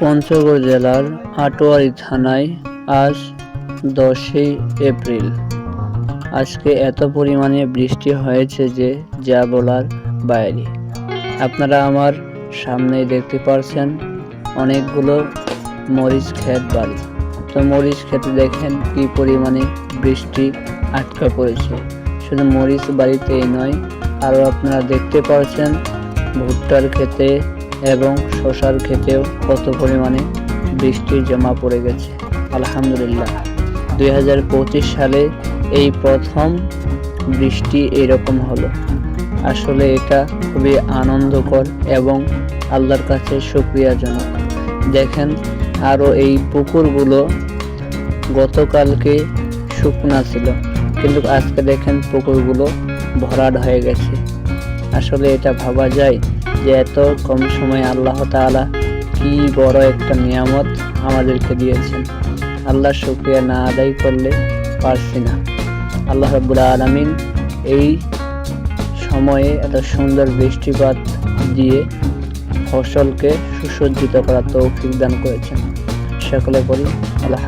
পঞ্চগড় জেলার আটোয়ারী থানায় আজ 10ই এপ্রিল। আজকে এত পরিমাণে বৃষ্টি হয়েছে যে যা বলার বাইরে। আপনারা আমার সামনে দেখতে পাচ্ছেন অনেকগুলো মরিচ ক্ষেত বাড়ি। তো মরিচ ক্ষেতে দেখেন কি পরিমাণে বৃষ্টি আটকা পড়েছে। শুধু মরিচ বাড়িতেই নয়, আরও আপনারা দেখতে পাচ্ছেন ভুট্টার ক্ষেতে এবং শসার ক্ষেতেও কত পরিমাণে বৃষ্টি জমা পড়ে গেছে। আলহামদুলিল্লাহ, 2025 সালে এই প্রথম বৃষ্টি এরকম হলো। আসলে এটা খুবই আনন্দকর এবং আল্লাহর কাছে শুকরিয়াজনক। দেখেন, আরও এই পুকুরগুলো গতকালকে শুকনা ছিল, কিন্তু আজকে দেখেন পুকুরগুলো ভরাট হয়ে গেছে। আসলে এটা ভাবা যায় যে এত কম সময়ে আল্লাহ তাআলা কি বড় একটা নিয়ামত আমাদেরকে দিয়েছেন। আল্লাহর শুকরিয়া না আদায় করলে পারছি না। আল্লাহ রাব্বুল আলামিন এই সময়ে এত সুন্দর বৃষ্টিপাত দিয়ে ফসলকে সুসজ্জিত করার তৌফিক দান করেছেন। সকলে বলি আল্লাহ।